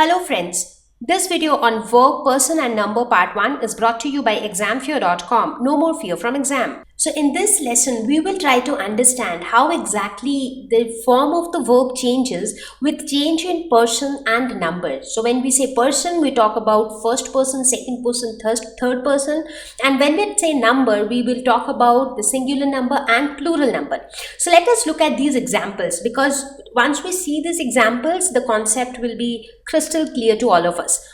Hello friends, this video on verb, person and number part 1 is brought to you by ExamFear.com. No more fear from exam. So in this lesson, we will try to understand how exactly the form of the verb changes with change in person and number. So when we say person, we talk about first person, second person, third person. And when we say number, we will talk about the singular number and plural number. So let us look at these examples, because once we see these examples, the concept will be crystal clear to all of us.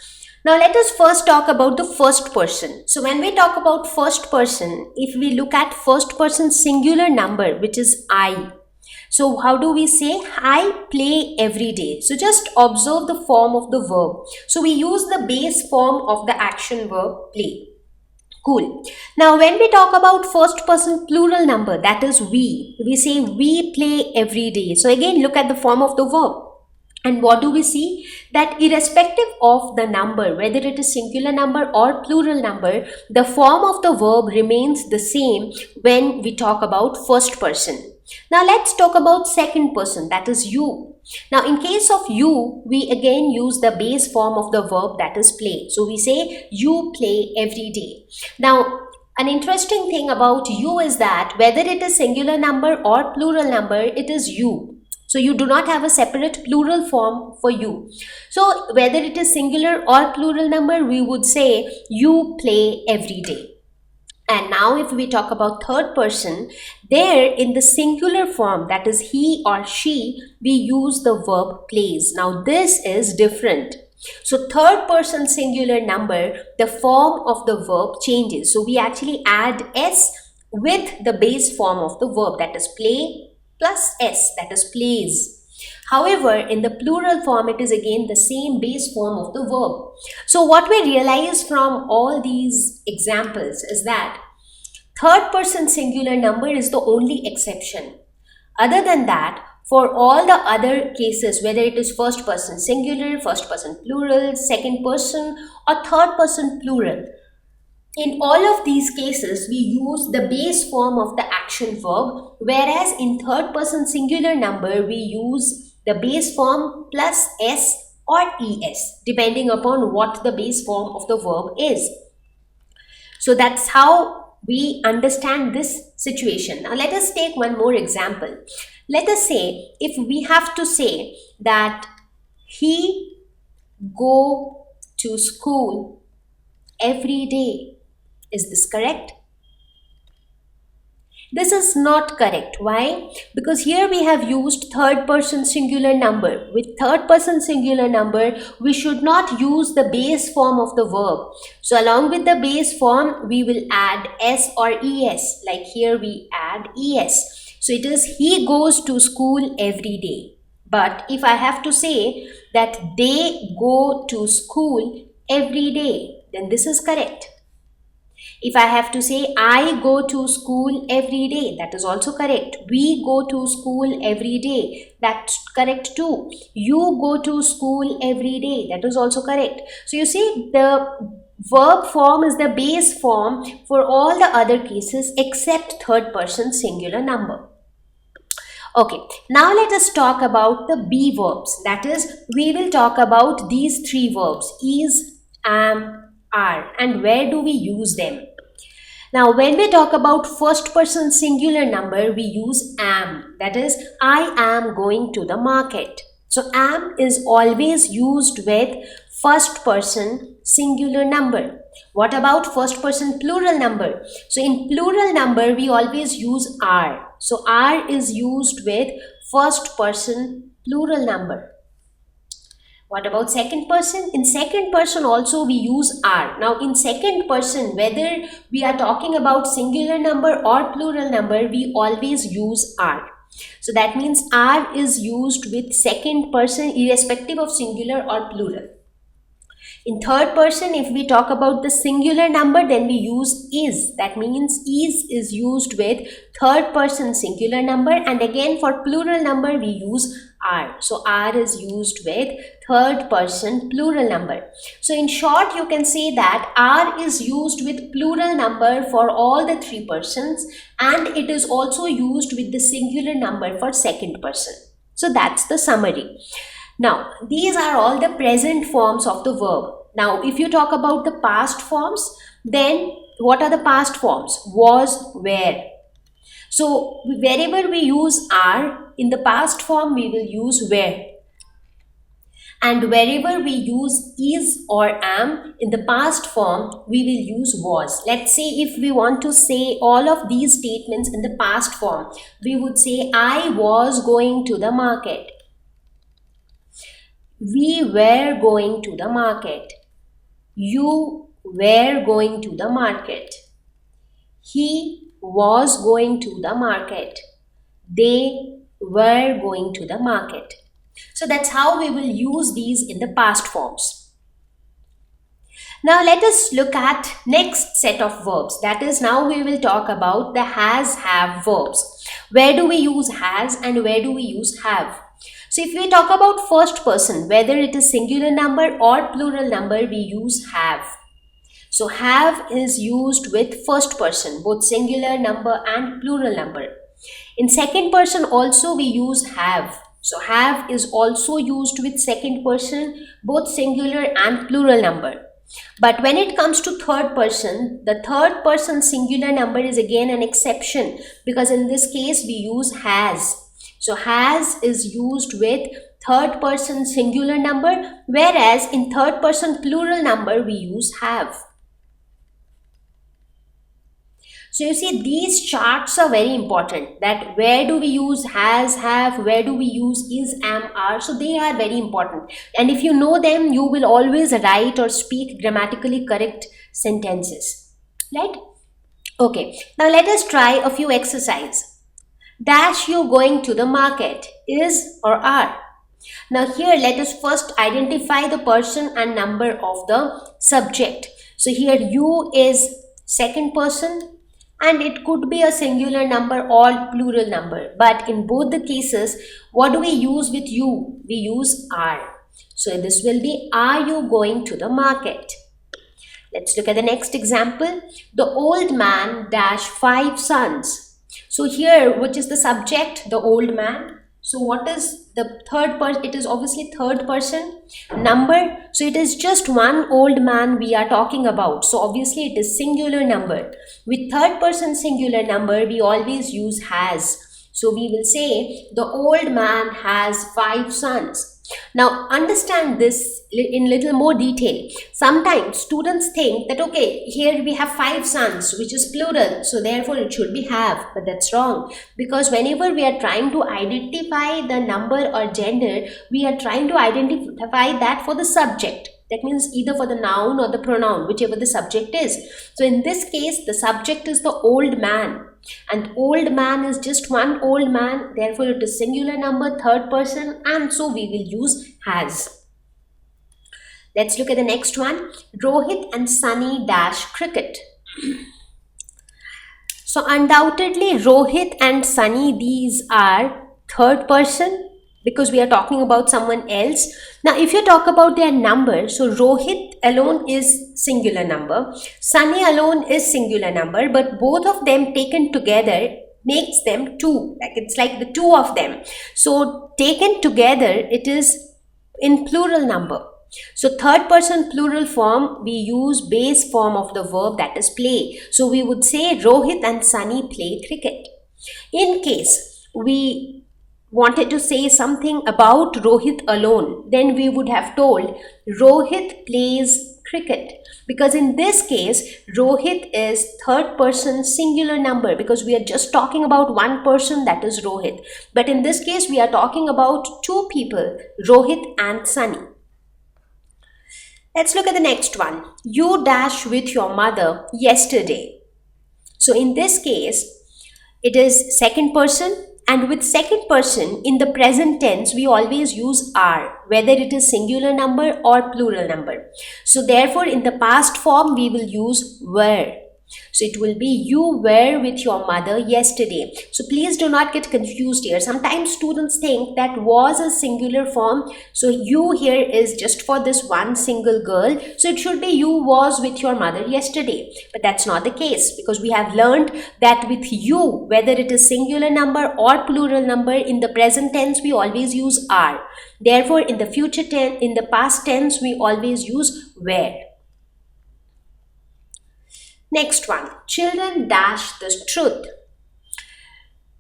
Now let us first talk about the first person. So when we talk about first person, if we look at first person singular number, which is I. So how do we say? I play every day. So just observe the form of the verb. So we use the base form of the action verb play. Cool. Now when we talk about first person plural number, that is we say we play every day. So again, look at the form of the verb. And what do we see? That irrespective of the number, whether it is singular number or plural number, the form of the verb remains the same when we talk about first person. Now let's talk about second person, that is you. Now in case of you, we again use the base form of the verb, that is play. So we say you play every day. Now an interesting thing about you is that whether it is singular number or plural number, it is you. So you do not have a separate plural form for you. So whether it is singular or plural number, we would say you play every day. And now if we talk about third person, there in the singular form, that is he or she, we use the verb plays. Now this is different. So third person singular number, the form of the verb changes. So we actually add s with the base form of the verb, that is play plus s, that is plays. However, in the plural form, it is again the same base form of the verb. So what we realize from all these examples is that third person singular number is the only exception. Other than that, for all the other cases, whether it is first person singular, first person plural, second person or third person plural, in all of these cases, we use the base form of the action verb, whereas in third person singular number, we use the base form plus s or es, depending upon what the base form of the verb is. So that's how we understand this situation. Now let us take one more example. Let us say, if we have to say that he go to school every day. Is this correct? This is not correct. Why? Because here we have used third person singular number. With third person singular number, we should not use the base form of the verb. So along with the base form, we will add s or es. Like here we add es. So it is he goes to school every day. But if I have to say that they go to school every day, then this is correct. If I have to say I go to school every day, that is also correct. We go to school every day, that's correct too. You go to school every day, that is also correct. So you see, the verb form is the base form for all the other cases except third person singular number. Okay, now let us talk about the be verbs. That is, we will talk about these three verbs, is, am, are, and where do we use them? Now when we talk about first person singular number, we use am, that is I am going to the market. So am is always used with first person singular number. What about first person plural number? So in plural number, we always use are. So are is used with first person plural number. What about second person? In second person also we use are. Now in second person, whether we are talking about singular number or plural number, we always use are. So that means are is used with second person irrespective of singular or plural. In third person, if we talk about the singular number, then we use is. That means is used with third person singular number, and again for plural number we use are. So are is used with third person plural number. So in short, you can say that are is used with plural number for all the three persons, and it is also used with the singular number for second person. So that's the summary. Now, these are all the present forms of the verb. Now, if you talk about the past forms, then what are the past forms? Was, were. So, wherever we use are, in the past form, we will use were. And wherever we use is or am, in the past form, we will use was. Let's say if we want to say all of these statements in the past form, we would say, I was going to the market. We were going to the market. You were going to the market. He was going to the market. They were going to the market. So that's how we will use these in the past forms. Now let us look at next set of verbs. That is, now we will talk about the has, have verbs. Where do we use has and where do we use have? So if we talk about first person, whether it is singular number or plural number, we use have. So have is used with first person, both singular number and plural number. In second person also we use have. So have is also used with second person, both singular and plural number. But when it comes to third person, the third person singular number is again an exception, because in this case we use has. So has is used with third person singular number, whereas in third person plural number we use have. So you see, these charts are very important, that where do we use has, have, where do we use is, am, are. So they are very important. And if you know them, you will always write or speak grammatically correct sentences. Right? Okay. Now let us try a few exercises. Dash you going to the market, is or are. Now here let us first identify the person and number of the subject. So here you is second person, and it could be a singular number or plural number, but in both the cases, what do we use with you? We use are. So this will be, are you going to the market? Let's look at the next example. The old man dash 5 sons. So here, which is the subject? The old man. So what is the third person? It is obviously third person. Number. So it is just one old man we are talking about. So obviously it is singular number. With third person singular number, we always use has. So we will say the old man has 5 sons. Now understand this in little more detail. Sometimes students think that, okay, here we have 5 sons, which is plural, so therefore it should be have, but that's wrong, because whenever we are trying to identify the number or gender, we are trying to identify that for the subject. That means either for the noun or the pronoun, whichever the subject is. So in this case, the subject is the old man, and old man is just one old man, therefore it is singular number, third person, and so we will use has. Let's look at the next one. Rohit and Sunny dash cricket. So undoubtedly Rohit and Sunny, these are third person, because we are talking about someone else. Now if you talk about their number, so Rohit alone is singular number, Sunny alone is singular number, but both of them taken together makes them 2, like it's like the 2 of them. So taken together it is in plural number. So third person plural form, we use base form of the verb, that is play. So we would say Rohit and Sunny play cricket. In case we wanted to say something about Rohit alone, then we would have told Rohit plays cricket, because in this case Rohit is third person singular number, because we are just talking about one person, that is Rohit. But in this case we are talking about 2 people, Rohit and Sunny. Let's look at the next one. You dash with your mother yesterday. So in this case it is second person, and with second person in the present tense we always use are, whether it is singular number or plural number. So therefore in the past form we will use were. So it will be you were with your mother yesterday. So please do not get confused here. Sometimes students think that was a singular form. So you here is just for this one single girl. So it should be you was with your mother yesterday. But that's not the case, because we have learned that with you, whether it is singular number or plural number, in the present tense we always use are. Therefore, in the future tense, in the past tense, we always use were. Next one, children dash the truth.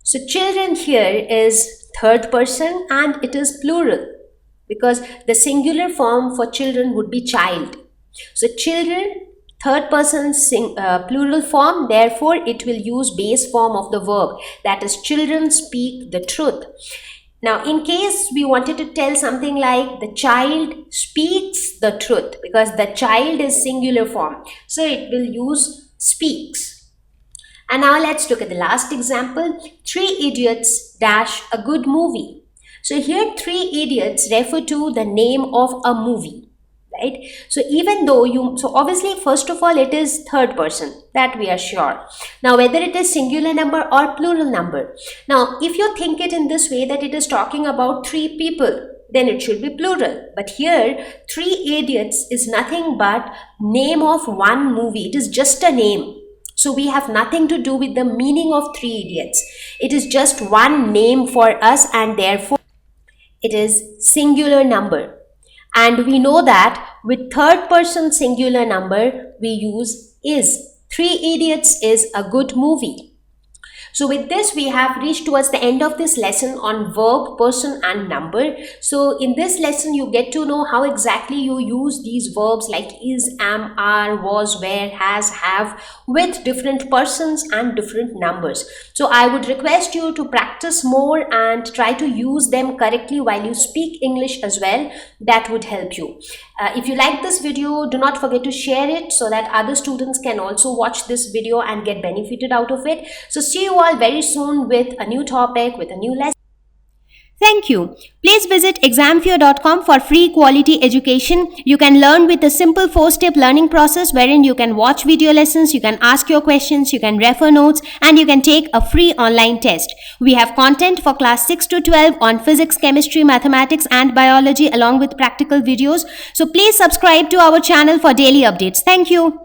So children here is third person and it is plural, because the singular form for children would be child. So children, third person plural form, therefore it will use base form of the verb, that is children speak the truth. Now, in case we wanted to tell something like the child speaks the truth, because the child is singular form, so it will use speaks. And now let's look at the last example. 3 idiots dash a good movie. So here 3 idiots refer to the name of a movie. Right? So even though so obviously first of all it is third person, that we are sure. Now whether it is singular number or plural number. Now if you think it in this way, that it is talking about 3 people, then it should be plural. But here 3 idiots is nothing but name of one movie. It is just a name. So we have nothing to do with the meaning of 3 idiots. It is just one name for us, and therefore it is singular number. And we know that with third person singular number, we use is. 3 idiots is a good movie. So with this, we have reached towards the end of this lesson on verb, person and number. So in this lesson, you get to know how exactly you use these verbs like is, am, are, was, were, has, have with different persons and different numbers. So I would request you to practice more and try to use them correctly while you speak English as well. That would help you. If you like this video, do not forget to share it so that other students can also watch this video and get benefited out of it. So see you all very soon with a new topic, with a new lesson. Thank you. Please visit ExamFear.com for free quality education. You can learn with a simple 4-step learning process wherein you can watch video lessons, you can ask your questions, you can refer notes, and you can take a free online test. We have content for class 6 to 12 on physics, chemistry, mathematics, and biology along with practical videos. So please subscribe to our channel for daily updates. Thank you.